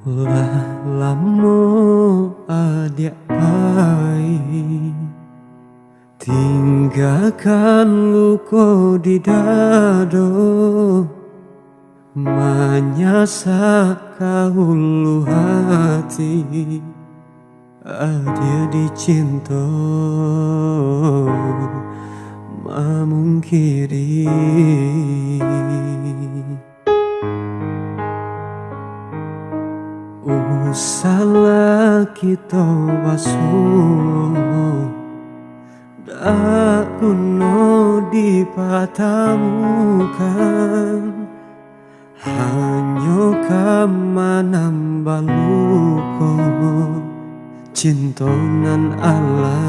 Lah lamo adik pai tinggalkan luka di dado, menyasak ulu hati dia dicinta memungkiri. Salah kita basuh dak kuno dipatamukan, hanya kama nambah luka cinta nan Allah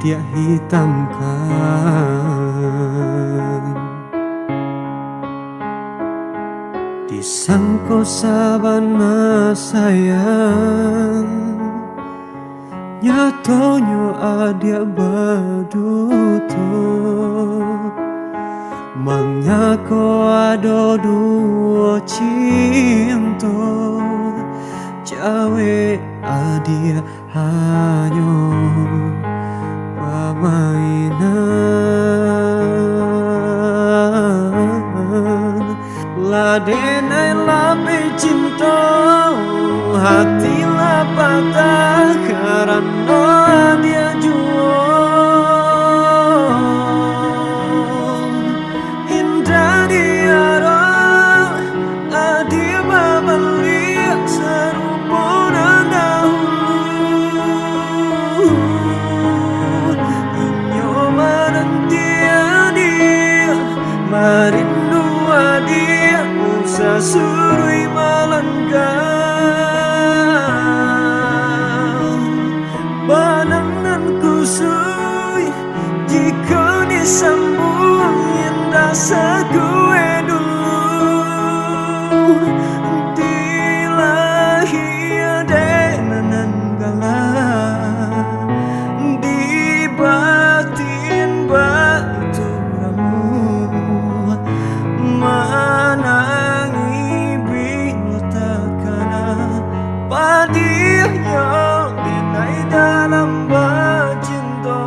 dia hitamkan. Disangko sabana sayang, nyatonya adia baduto, mangako ada dua cinta, cawe adia hanya permainan. Ladenai labe cinta, hati la patah karena dia jual. Indah diara adia babali serupa dahulu. Inyo menanti dia merindu dia sasurui malanggang banangan kusui jika disambung indah segue dulu dilahi adenan galah di batin batu ramu manangi bila takana padir yang dinai dalam bacinta.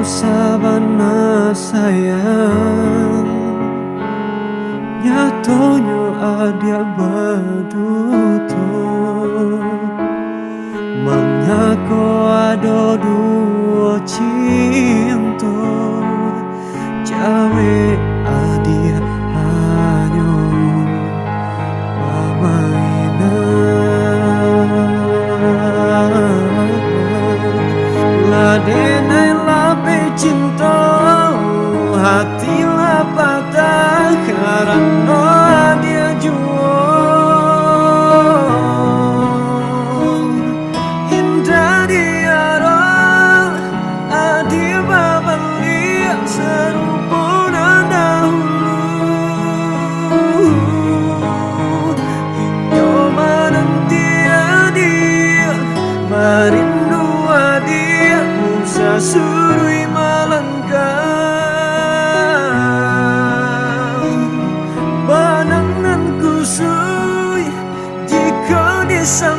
Sabana sayang, nyatonya adia baduto, mangako ada dua cinta, cawe adia hanya permainan. Ladenai cinta, hati la patah karena dia jual. Indah diara adia babali serupa dahulu. Inyo menanti dia merindu dia sasurui malanggang banangan kusui jika disambung